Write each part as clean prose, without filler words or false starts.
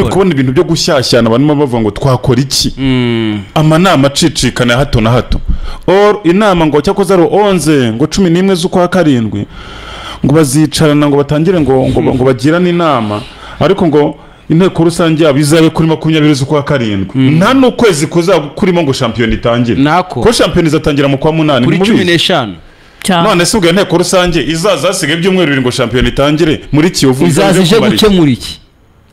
kubona ibintu byo gushyashyana abantu bavuga ngo twakora iki amanama acicikana hato na hato inama ngo cyakoze ari 11 ngo 11 z'ukwa karindwi ngo bazicarana ngo batangire ngo bagirane inama ariko ngo inteko rusange yabizabe kuri 20 z'ukwa karindwi nta n'ukwezi kuzakurimo ngo shampiyona itangire ko shampiyona izatangira mu kwa 8 kuri 15 none se ubwo inteko rusange izaza hasigaye ibyumweru 2 ngo shampiyona itangire muri Kiyovu izazije gukemura iki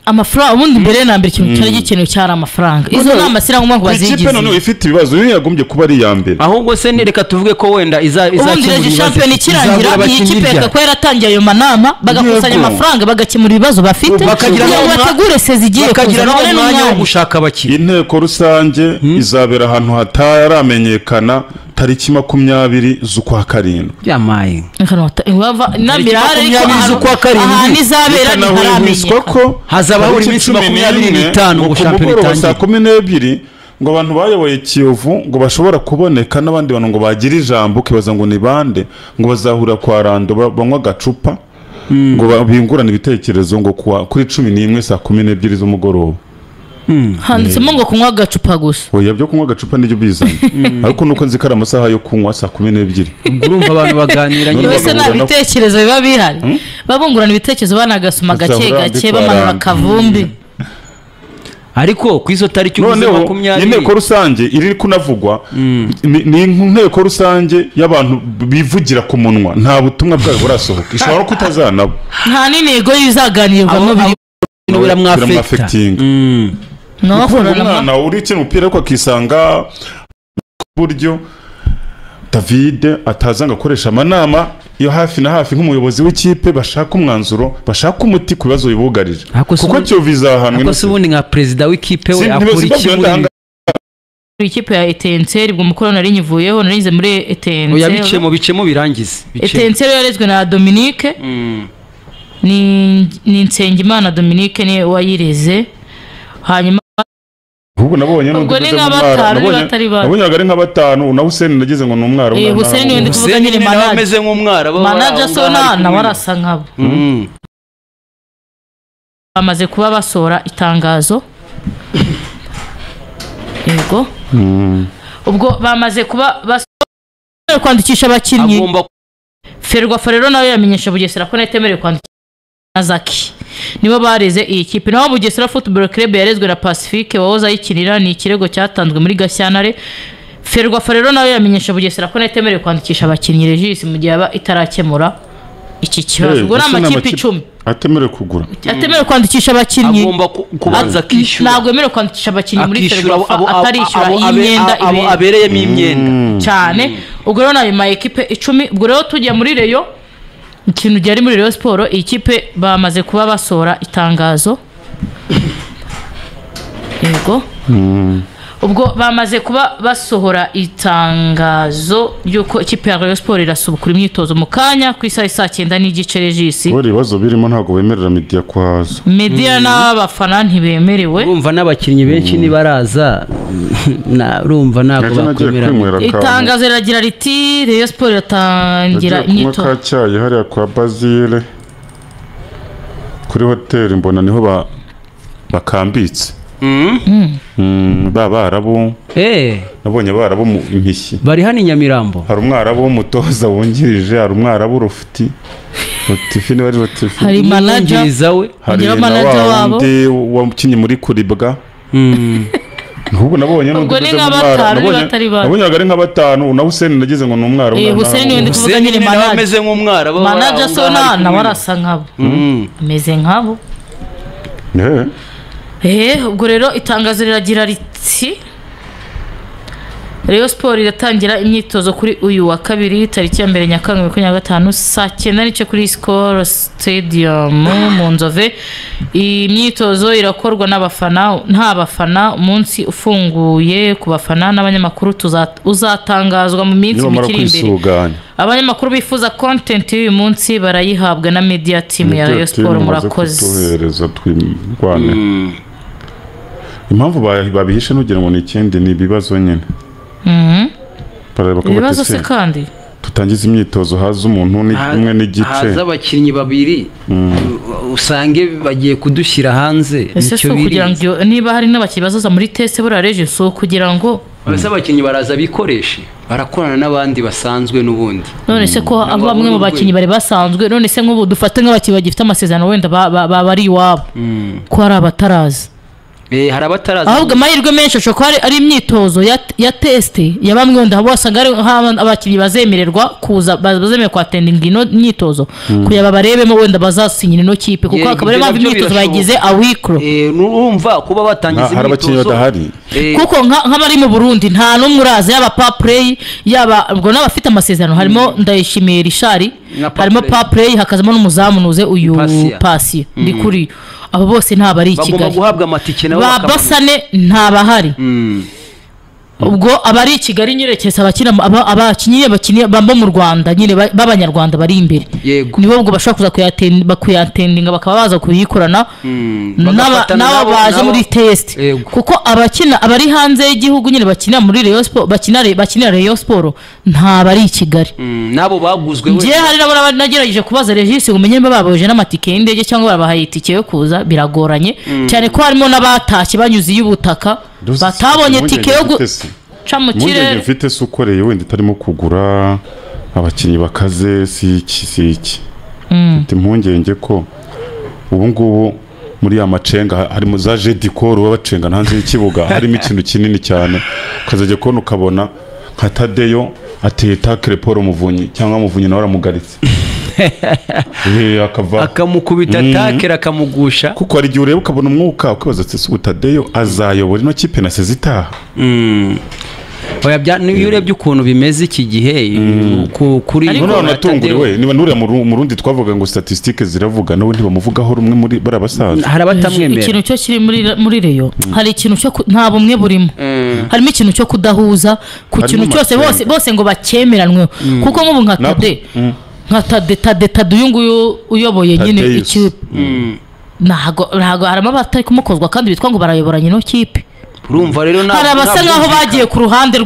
amafaranga ubundi mbere na mbere ikintu cyari gikeneye cyari amafaranga izo nama sirangwa ngo bazigize ikipe none ifite ibibazo yo yagombye kuba ari ya mbere ahubwo se nereka tuvuge ko wenda izakemura ibibazo shampiyona ikirangira iyi kipe ko yaratangiye ayo manama bagakusanya amafaranga bagakemura ibibazo bafite bakagira bategure se zigiye bakagira n'umwanya wo gushaka abakiri inteko rusange izabera ahantu hataramenyekana tariki 20 z'ukwa karindwi yamaye nambirare z'ukwa karindwi nizabera ntiharamenyekana ko hazaba buri minsi 25 ngo shampiyona itangire saa 12 ngo abantu bayoboye Kiyovu ngo bashobora kuboneka n'abandi bantu ngo bagira ijambo kibaza ngo ni bande ngo bazahura kwa Rando banywa gacupa ngo bingurana ibitekerezo ngo kuri 11 saa 12 z'umugoroba handitsemo ngo kunywa gacupa gusa oya byo kunywa gacupa n'ibyo bizanye ariko nuko nzikara amasaha yo kunywa saa 12 urumva abantu baganira nyose nta bitekerezo biba bihari babungurana ibitekerezo banagasoma gake gake bamanura kavumbi ariko kwizo tariki 20 inteko rusange iri kunavugwa ni inteko rusange y'abantu bivugira ku munwa nta butumwa bwabo burasohoka ishobora kutazanabo nta n'intego yizaganirwamo biri biramwafecting no kurana uri cyo umupira ko akisanga buryo David atazanga akoresha amanama yo hafi na hafi nk'umuyobozi w'ikipe bashaka umwanzuro bashaka umuti ku bibazo bibugarije kuko cyo viza hamwe no ubundi nka president w'ikipe we akora ikipe ya Etincelle ubwo mukoro nari nyivuyeho narize muri Etincelle oya bicemo birangize Etincelle yarezwe na Dominique ni Nsengimana Dominique ni wayireze hanyuma ubwo nabonye nabonye ari nka batanu na Hussein nagize ngo numwara Hussein ni kuvuga nyine ameze nk'umwara manager sona na warasa nkabo bamaze kuba basora itangazo yego ubwo bamaze kuba basora kwandikisha abakinnyi Ferwafa rero nawe yamenyesha Bugesera ko netemerewe kwandikisha Zaki nibo bareze iyi kipe naho Bugesera Football Club yarezwe na Pacifique wahoza yikinira ni ikirego cyatanzwe muri Gashyantare Ferwafa rero nawe yamenyesha Bugesera ko netemerewe kwandikisha abakinnyi Regis mu gihe aba itarakemura iki kibazo ubwo n'amakipe 10 atemerewe kugura atemerewe kwandikisha abakinnyi agomba kubanza kwishyura ntabwo yemerewe kwandikisha abakinnyi muri Ferwafa atarishyura imyenda abereyemo imyenda cyane ubwo rero nayo ma equipe 10 ubwo rero tujya muri Reyo ikintu cyari muri Rayon Sport iyi kipe bamaze kuba basora itangazo yego ubwo bamaze kuba basohora itangazo yuko ikipe ya Rayon Sport irasubukura imyitozo mu kanya ku isaha 9 n'igice Regis bori bazo birimo ntago bemerera media kwazo media n'abafana ntibemerewe urumva n'abakinnyi benshi nibaraza na urumva ntago bakwemera itangazo riragira riti Rayon Sport iratangira imyitozo mu kacyaye hariya kwa Basile kuri hotel mbona niho bakambitse barabu nabonye barabu impishyi bari hano Nyamirambo hari umwarabu w'umutoza wungirije hari umwarabu Rufuti Tifi ni wari Tifi hari manager we hari manager wabo wamukinye muri kuribwa Nubwo nabonye nabonye ari nka batanu na Hussein nagize ngo numwarabu Hussein ni kuvuga nyine manager ameze nk'umwarabu manager sona na warasa nkabo ameze nkabo ubwo rero itangazo riragira riti Rayon Sport iratangira imyitozo kuri uyu wa kabiri tariki ya 2 Nyakanga 2025 saa 9 n'ice kuri Skol Stadium mu Nzove imyitozo irakorwa n'abafana nta bafana umunsi ufunguye ku bafana n'abanyamakuru uzatangazwa mu minsi mikiri imbere abanyamakuru bifuza content y'uyu munsi barayihabwa na media team ya Rayon Sport murakoze impamvu babihishe nugira ngo ni ikindi ni ibibazo nyine ibibazo se kandi tutangiza imyitozo haza umuntu umwe n'igice haza abakinnyi babiri usange bagiye kudushyira hanze ese so kugira ngo niba hari n'abakinnyi bazaza muri test buriya reje so kugira ngo ese abakinnyi baraza bikoreshe barakorana n'abandi basanzwe n'ubundi none se ko bamwe mu bakinnyi bari basanzwe none se nk'ubu dufate nk'abakinnyi bagifite amasezerano wenda bari iwabo ko hari abataraza hari abataraza ahubwo amahirwe menshi ashobora kuba ari imyitozo ya teste ya bamwe wenda wasanga ari abakinnyi bazemererwa kuza bazemererwa kwatendinga ino myitozo kugira babarebemo wenda bazasinyira ino kipe kuko akaba ari mpamvu imyitozo bayigize awikro urumva kuba batangiza hari abakinnyi badahari kuko nk'abari mu Burundi nta n'umwe uraza yaba paplay yaba ubwo n'abafite amasezerano harimo Ndayishimiye Richard harimo paplay hakazamo n'umuzamu nuze uyu Pasi ndi kuri abo bose nta bari Kigali bagomba guhabwa amatike nabo Basane nta bahari ubwo abari Kigali nyerekeza abakinnyi bamba mu Rwanda nyine b'abanyarwanda bari imbere nibo ubwo bashaka kuza kuyatendinga bakaba baza kuyikorana n'abo baje muri test kuko abari hanze y'igihugu nyine bakina muri Rayon Sport bakinira Rayon Sport nta bari Kigali nabo baguzwe we hari nabo nagerageje kubaza Regis umenye mba baboje n'amatike y'indege cyangwa barabahaye itike yo kuza biragoranye cyane ko harimo n'abatashye banyuze y'ubutaka batabonye tike yo guca mu kirere mfite se ukoreye wenda itarimo kugura abakinnyi bakaze si iki impungenge ko ubu ngubu muri ya macenga harimo za jedikoro babacenga hanze y'ikibuga harimo ikintu kinini cyane ukazajya kubona ukabona nka Tadeyo ateye takire Paul Muvunyi cyangwa Muvunyi nawe aramugaritse akamukubita takire akamugusha kuko hari igihe ureba ukabona umwuka ukibaza ati Tadeyo azayobora ino kipe na sezitaha iyo urebye ukuntu bimeze iki gihe kuri none natunguriwe niba nuriya mu rundi twavuga ngo statistique ziravuga nawe ntibamuvugaho rumwe muri barabasaza hari abatamwemera ikintu cyo kiri muri Rayon hari ikintu cyo nta bumwe burimo harimo ikintu cyo kudahuza ku kintu cyose bose ngo bakemeranwe kuko nk'ubu nka Tade uyu nguyu uyoboye nyine ikipe ntago harimo abatari kumukozwa kandi bitwa ngo barayoboranye ino kipe urumva rero hari abasa nkaho bagiye ku ruhande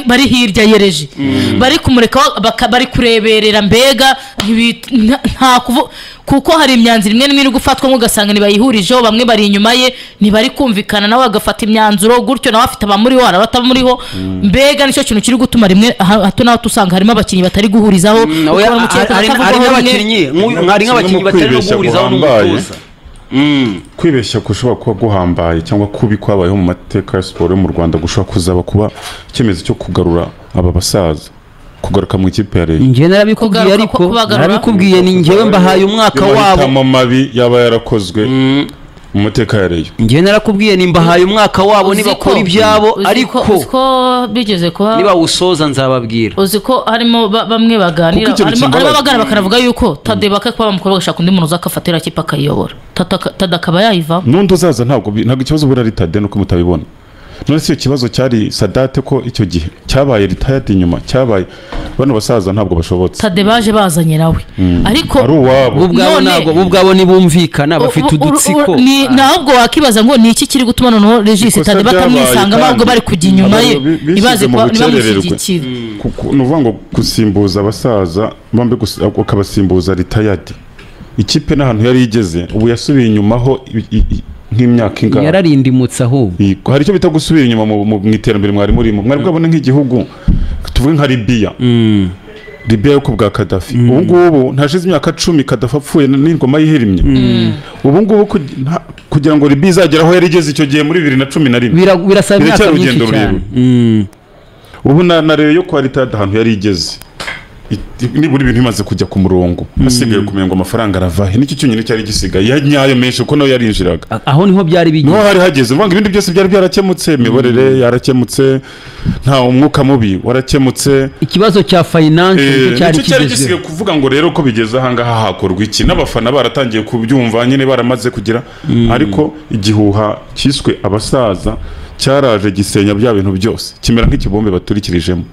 bari hirya yereje bari kumureka bari kureberera mbega nta kuko hari imyanzuro imwe n'imwe iri gufatwa nk'ugasanga ntibayihurijeho bamwe bari inyuma ye ntibari kumvikana nawe agafata imyanzuro gutyo nawe afite abamuriho hari abatamuriho mbega nicyo kintu kiri gutuma rimwe hato naho usanga harimo abakinnyi batari guhurizaho hari nk'abakinnyi batari guhurizaho n'umutoza kwibeshya gushobora kuba guhambaye cyangwa kubi kwabayeho mu mateka ya siporo yo mu Rwanda gushobora kuzaba kuba icyemezo cyo kugarura aba basaza kugaruka mu ikipe ya Rayon njye narabikubwiye ariko narabikubwiye ni njyewe mbahaye umwaka wabo mu mabi yaba yarakozwe mu mateka ya Rayon njye narakubwiye ni mbahaye umwaka wabo nibakora ibyabo ariko uko bigeze kuba niba usoza nzababwira uzi ko harimo bamwe baganira harimo abagana bakaravuga yuko Tade bakakuba bamukora bagashaka undi muntu uzakafatira kipe akayobora Tadakaba yayiva nundi uzaza ntabwo ikibazo buri ari Tade nuko mutabibona none se ikibazo cyari Sadate ko icyo gihe cyabaye retired inyuma cyabaye bano basaza ntabwo bashobotse Tade baje bazanye nawe ariko ari uwabo ubwabo nibumvikana bafite udutsiko ntabwo wakibaza ngo ni iki kiri gutuma noneho Regis Tade batamwisanga ahubwo bari kujya inyuma ye ibaze ko nibamushyigikira nuvuga ngo gusimbuza abasaza bambe ukabasimbuza retired ikipe n'ahantu yari igeze ubu yasubiye inyumaho nk'imyaka ingana yararindimutse ahubwo hari icyo bita gusubira inyuma mu iterambere mwari murimo mwari bwabone nk'igihugu tuvuge nka Libya yo kubwa Gaddafi ubu ngubu ntashize imyaka 10 Gaddafi apfuye n'ingoma yihirimye ubu ngubu kugira ngo Libya izageraho yari igeze icyo gihe muri 2011 birasaba imyaka myinshi cyane ubu na rero yo quality ahantu yari igeze niburi ibintu bimaze kujya ku murongo hasigaye kumenga amafaranga aravahe n'iki cyonyine cyari gisigaye yanyayo menshi uko nayo yarinjiraga aho niho byari bigiye no hari hageze mvanga ibindi byose byari byarakemutse imiborere yarakemutse nta umwuka mubi warakemutse ikibazo cya finance cyari gisigaye kuvuga ngo rero ko bigeze ahangaha hakorwa iki n'abafana baratangiye kubyumva nyine baramaze kugira ariko igihuha cyiswe abasaza cyaraje gisenya bya bintu byose kimera nk'ikibombe baturikirijemo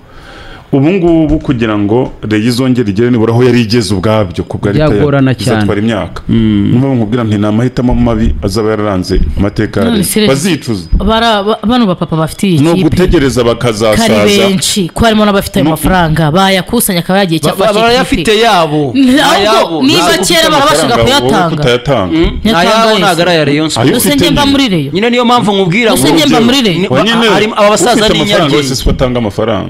ubu ngubu kugira ngo Rayon izongere igere nibura aho yari igeze ubwabyo kubwa Byagorana cyane. izatwara imyaka niba nkubwira nti namahitamo mabi azaba yararanze amateka ya Rayon bazicuza bano bapapa bafite iyi no kipe gutegereza bakazasaza kari benshi ko harimo n'abafite ayo mafaranga bayakusanya akaba yagiye cyafashe barayafite yabo niba kera barabashaga kuyatanga ayabo ntabwo ari aya Rayon Sport usenge mba muri Rayon nyine niyo mpamvu nkubwira ngo usenge mba muri Rayon aba basaza ni nyaryo wese batanga amafaranga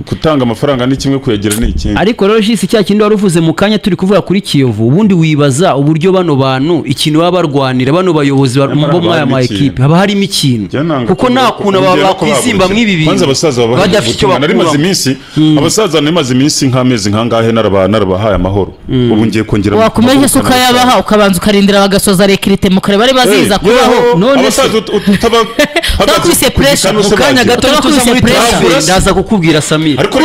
gutanga amafaranga ni kimwe kuyagira ni ikindi ariko rero jisi cya kindi waruvuze mu kanya turi kuvuga kuri Kiyovu ubundi wibaza uburyo bano bantu ikintu baba barwanira bano bayobozi bo mwaya ma equipe haba harimo ikintu kuko nta kuntu bakwizimba mw'ibi bintu kwanza abasaza badafite icyo bakura narimaze iminsi abasaza narimaze iminsi nk'amezi nkangahe narabahaye amahoro ubu ngiye kongera wakomeje suka yabaha ukabanza ukarindira bagasoza rekirite mukare bari baziza kubaho none abasaza utaba hagati pressure mu kanya gato tuza muri transfer ndaza kukubwira Samir ariko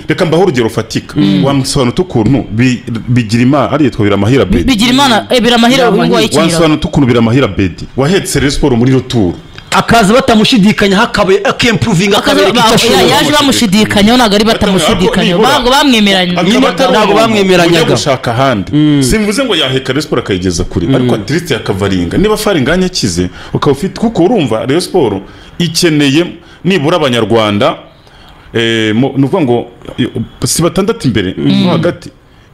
reka mbaho urugero fatika wamusobanura ukuntu bigira imana ari yitwa biramahira bedi bigira imana biramahira ubwo wayikira wasobanura ukuntu biramahira bedi wahetse Rayon Sport muri retour akaza batamushidikanya hakabe akemproving akabereka icyo yaje bamushidikanya ntago ari batamushidikanya bango bamwemeranya ntago bamwemeranyaga gushaka handi simvuze ngo yaheka Rayon Sport akayigeza kuri ariko atriste yakavaringa niba faringanya kize ukaba ufite kuko urumva Rayon Sport ikeneye nibura abanyarwanda nuvuga ngo si batandatu imbere hagati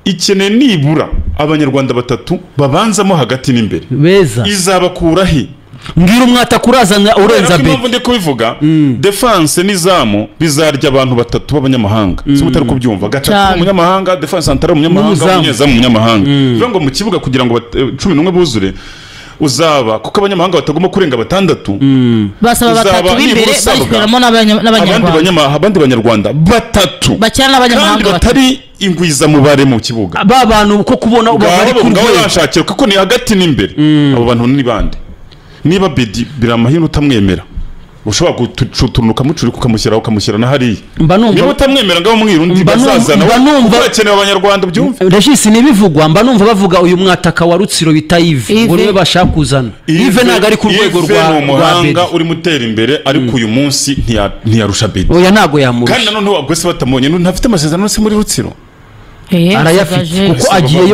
ikeneye nibura abanyarwanda batatu babanzamo hagati n'imbere beza izabakurahi mbwira umwata kurazana urenza be impamvu ndi kubivuga defense n'izamu bizarya abantu batatu b'abanyamahanga si mutari kubyumva gatatu umunyamahanga defense central umunyamahanga umunyezamu umunyamahanga bivuga ngo mu kibuga kugira ngo 11 buzure uzaba kuko abanyamahanga batagomba kurenga batandatu basaba batatu b'imbere bashyiramo n'abanyarwanda abandi banyarwanda batatu bacyana n'abanyamahanga kandi batari ingwiza mubare mu kibuga ba bantu uko kubona bari ku rwego bashakira kuko ni hagati n'imbere abo bantu ni bande niba bedi biramahino utamwemera ushobora gutunuka mucuri ukamushyira na hariya niba utamwemera ngaho mwirundi bazazana bakeneye abanyarwanda byumve Regis nibivugwa mba numva bavuga uyu mwataka wa Rutsiro bita Yves ngo niwe bashaka kuzana Yves ntago ari ku rwego rwa Bedi uri mutera imbere ariko uyu munsi ntiyarusha Bedi oya ntago yamurusha kandi none wabwese batamonye ntafite amasezerano se muri Rutsiro arayafite kuko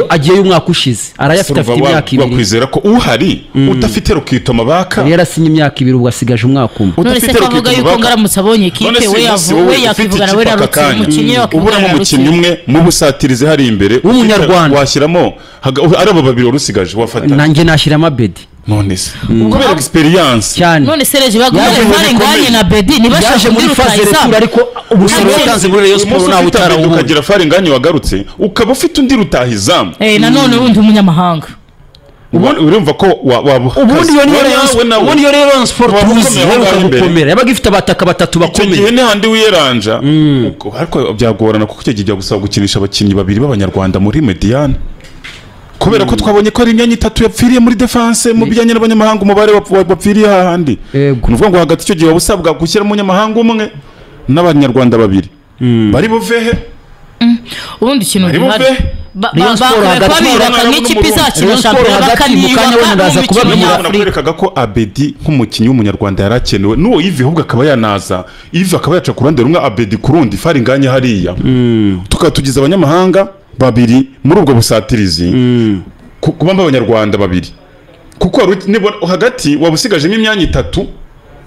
agiyeyo umwaka ushize arayafite afite imyaka 2 bakwizera ko uhari udafite rukito mabaka yarasinye imyaka 2 ubwo asigaje umwaka umwe udafite rukito yuko ngaramutse abonye kipe we yakivugana we narutse umukinnyi ubura mu mukinnyi umwe mu busatirize hari imbere w'umunyarwanda washyiramo arabo babiri urusigaje wafata nanjye nashyiramo Bedi none se kubera experience cyane none Serge bagumye farenganye na Bedi nibashaje muri phase retour ariko ubusoro yatanze muri Rayon Sport nawe utarawo ukagira farenganye wagarutse ukaba ufite undi rutahizamu nanone wundi umunyamahanga urumva ko ubundi yo Rayon Sport tuzi gukomera yabaga ifite abataka batatu bakomeye igihe n'ahandi wiyeranja ariko byagorana kuko icyo gihe gusaba gukinisha abakinnyi babiri b'abanyarwanda muri Mediane kubera ko twabonye ko ari imyanya 3 yapfiriye muri defense mu bijyanye n'abanyamahanga umubare wapfiriye hahandi nuvuga ngo hagati icyo gihe wabusabwa gushyira umunyamahanga umwe n'abanyarwanda babiri bari buvehe ubundi kintu gihari Rayon Sport hagati n'ikipe izakina shampiyona bakanibuka ndaza kubabwira nakwerekaga ko Abedi nk'umukinnyi w'umunyarwanda yarakenewe n'uwo Yves ahubwo akaba yanaza Yves akaba yaca ku ruhande rumwe Abedi ku rundi faringanye hariya tukatugiza abanyamahanga babiri muri ubwo busatirizi kubamba abanyarwanda babiri kuko hagati wabusigajemo imyanya 3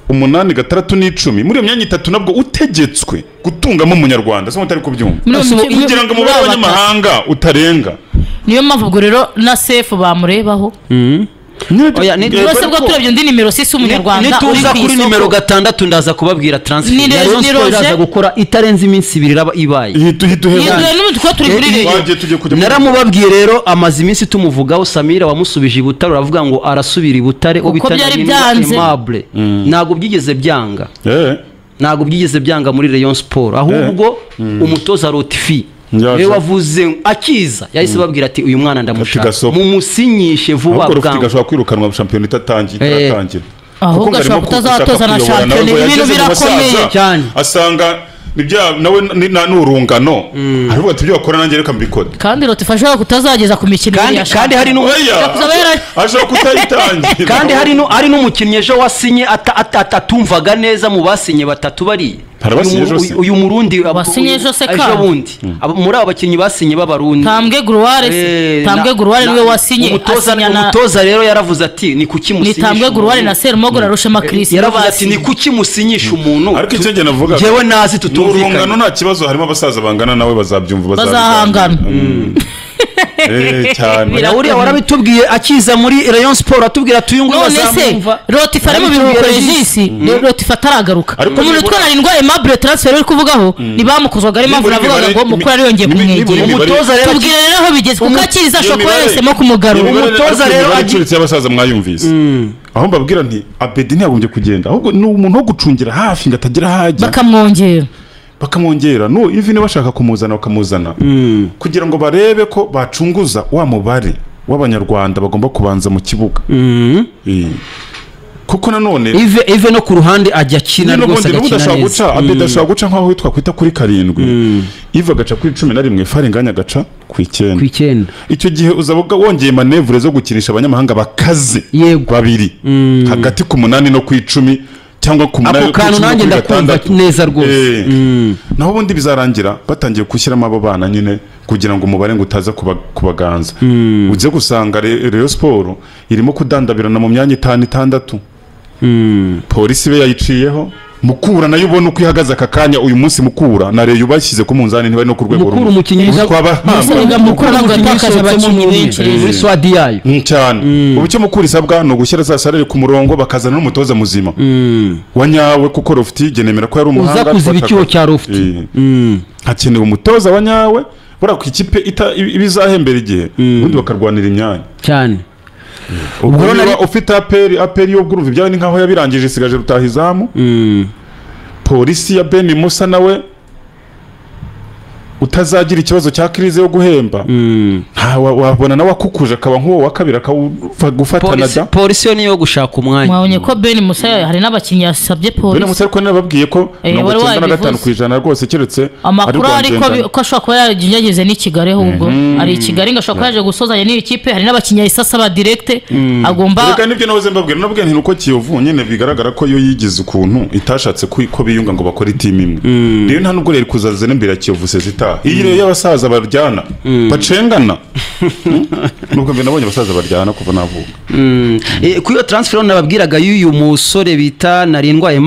8 6 n'icumi muri iyo myanya 3 nabwo utegetswe gutungamo umunyarwanda so mutari kubyumva kugira ngo umubare w'abanyamahanga utarenga niyo mpamvu ubwo rero na sefu bamurebaho oya nibose bwo turebye ndi nimero 6 umunyarwanda nituza kuri nimero 6 ndaza kubabwira transfer Rayon Sport iraza gukora itarenze iminsi 2 iraba ibaye naramubabwiye rero amazi iminsi tumuvugaho Samira wamusubije ibutare uravuga ngo arasubira ibutare ubitanye nago byigeze byanga nago byigeze byanga muri Rayon Sport ahubwo umutoza Rotifi we wavuze akiza yahise babwira ati uyu mwana ndamushaka mumusinyishe vuba bwangu gashobora kwirukanwa shampiyona itatangira ahubwo gashobora kutazatoza na shampiyona ibintu birakomeye cyane asanga nawe n'urungano ariko ati byo bakora nanjye reka mbikore kandi rotifasha kutazageza ku mikino kandi hari ashobora kutayitangira kandi hari n'umukinnyi ejo wasinye atatumvaga neza mu basinye batatu bari uyu murundi wasinye ejo se ejo bundi muri abo bakinnyi basinye b'abarundi Tambwe Gruare niwe wasinye umutoza rero yaravuze ati ni kuki musinyisha ni Tambwe Gruare na Serumogo na Rushema Chris yaravuze ati ni kuki musinyisha umuntu ariko icyo ngena vuga jewe nazi tutumvikana nta kibazo harimo abasaza bangana nawe bazabyumva bazahangana cyane uriya warabitubwiye akiza muri Rayon Sport atubwira tuyungu bazamumva Rotifa ari mu biruhuko regisi Rotifa ataragaruka umuntu twara indwaye Mabure transfer uri kuvugaho nibamukozwaga ari mpamvu navugaga ngo mukuru ari yongeye kumwegera umutoza rero tubwire rero aho bigeze kuko akiza ashobora yesemo kumugarura umutoza rero agiritse abasaza mwayumvise aho mbabwira nti Abedi ntiyagombye kugenda ahubwo ni umuntu wo gucungira hafi ngatagira hajya bakamwongera no even bashaka kumuzana bakamuzana kugira ngo barebe ko bacunguza wa mubare w'abanyarwanda bagomba kubanza mu kibuga kuko nanone Ive no ku ruhande ajya kina rwose agakina neza Abedi ashobora guca nkaho witwa kwita kuri 7 Ive agaca kuri 11 Farenganya agaca ku 9 icyo gihe uzavuga wongeye manevure zo gukinisha abanyamahanga bakaze babiri hagati ku 8 no ku 10 cyangwa ku munani ako nanjye ndakumva neza rwose naho ubundi bizarangira batangiye gushyiramo abo bana nyine kugira ngo umubare ngo utaza kubaganza uze gusanga Rayon Sport irimo kudandabirana mu myanya 5-6 polisi be yayiciyeho Mukura nayo ubona uko ihagaze akakanya uyu munsi Mukura na Rayon bashyize ku munzani ntibari no ku rwego rumwe umukinnyi Mukura n'agatakaje abakinnyi benshi muri swadi yayo cyane ubucyo Mukura isabwa no gushyira za salary ku murongo bakazana n'umutoza muzima wanyawe kuko Rofti genemera ko yari umuhanga uza kuziba icyuho cya Rofti hakenewe umutoza wanyawe bura ku ikipe ibizahembera igihe ubundi bakarwanira imyanya cyane ubwo niba ufite aperi yo guruva ibyawe ni nkaho yabirangije isigaje rutahizamu polisi ya Ben Musa nawe utazagira ikibazo cya crise yo guhemba wabona nawe akukuje akaba nk'uwo wa kabiri akagufatana da polisi yo niyo gushaka umwanya mwabonye ko Ben Musa hari n'abakinnyi yasabye polisi Ben Musa ariko nababwiye ko 95% rwose keretse amakuru ariko ko ashobora kuba yageze n'i Kigali ahubwo ari i Kigali ngo ashobora kuba yaje gusozanya n'iyi kipe hari n'abakinnyi yisasa ba direct agomba reka nibyo nawe mbabwira nabwo nti nuko Kiyovu nyene bigaragara ko yo yigize ukuntu itashatse ko biyunga ngo bakora team imwe rero nta nubwo rero kuzaza n'imbere ya Kiyovu sezita iyi y'abasaza baryana bacengana nubwo mbe nabonye abasaza baryana kuva navuga ku iyo transfer nababwiraga y'uyu musore bita Narindwaye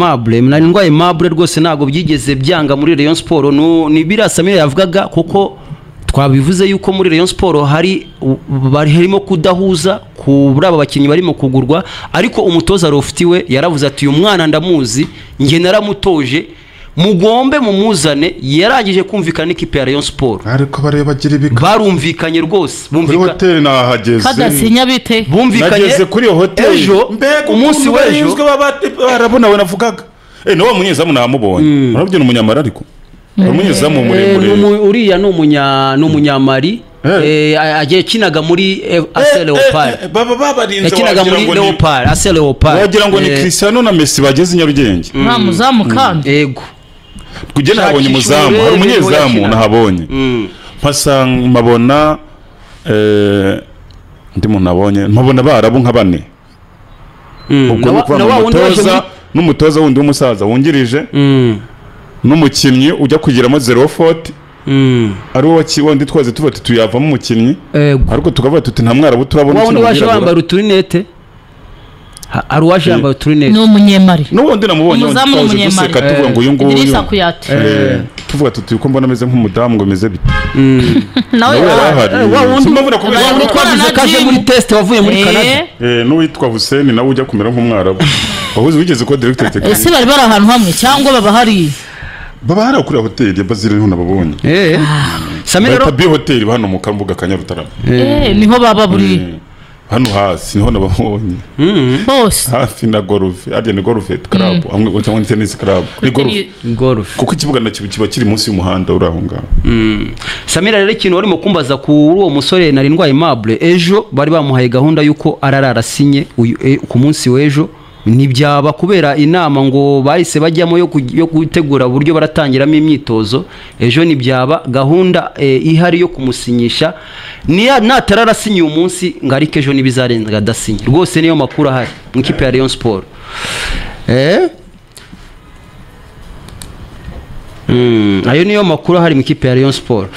Mable rwose ntago byigeze byanga muri Rayon Sport ni birasamira yavugaga kuko twabivuze yuko muri Rayon Sport harimo kudahuza kuri aba bakinnyi barimo kugurwa ariko umutoza Rofti we yaravuze ati uyu mwana ndamuzi nge naramutoje mugombe mumuzane yarangije kumvikana n'ikipe ya Rayon Sport ariko bagira ibika barumvikanye rwose kuri hotel nahageze kadasinya bite bumvikanye kuri hotel ejo umunsi w'ejo barabona we navugaga no munyezamu namubonye urabyo n'umunyamara ariko umunyezamu muremure uriya n'umunyamari agiye kinaga muri AS Leopard yakinaga muri Leopard AS Leopard wagira ngo ni Cristiano na Messi bageze Nyarugenge nta muzamu kandi yego kugena nabonye umuzamu hari umunyezamu nahabonye mpasanga mabona ndimo nabonye mpabona barabu nka bane ubwo n'umutoza wundi w'umusaza wungirije n'umukinnyi ujya kugiramo 0-40 ari wo wundi twaze tuvuga tuyavamo umukinnyi ariko tukavuga tuti nta mwarabu turabona ikintu waje wambaye uturinete aruwaje yambaye uturinete no munyemari n'ubundi namubonye umuzamu n'umunyemari tuvuga ngo uyu nguyu Idrissa Kuyate tuvuga tuti uko mbona ameze nk'umudamu ngo meze bite nawe wundi twavuze ko aje muri test wavuye muri Canada n'uwitwa Hussein nawe ujya kumera nk'umwarabu wahuze wigeze ko director technique ese bari ahantu hamwe cyangwa baba hari baba kuri hotel ya Bazile niho nababonye Samira Tabi hotel hano mu Kambuga Kanyarutarama niho baba buri hano hasi niho nababonye bose hafi na golf arya ni golf club amwe cyangwa tennis club ni golf kuko ikibuga na kiba kiri munsi y'umuhanda uraho ngaho Samira rero ikintu warimo kumbaza ku uwo musore Narindwaye Mable ejo bari bamuhaye gahunda yuko ararara sinye ku munsi w'ejo ntibyaba kubera inama ngo bahise bajyamo yo gutegura uburyo baratangiramo imyitozo ejo ntibyaba gahunda ihari yo kumusinyisha natararasinye uyu munsi ngo ariko ejo ntibizarenga adasinye rwose niyo makuru ahari mu ikipe ya Rayon Sport ayo niyo makuru hari mu ikipe ya Rayon Sport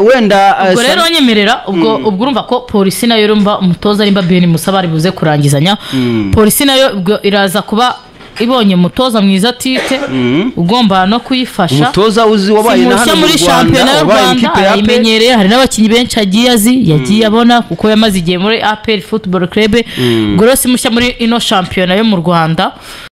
wenda ubwo rero nyemerera ubwo urumva ko polisi nayo urumva umutoza arimba Ben Musa bari buze kurangizanya polisi nayo iraza kuba ibonye umutoza mwiza Tite ugomba no kuyifasha umutoza uzi wabaye na hano muri shampiyona y'u Rwanda imenyereye hari n'abakinnyi benshi yagiye abona kuko yamaze igihe muri APR Football Club gorose mushya muri ino shampiyona yo mu Rwanda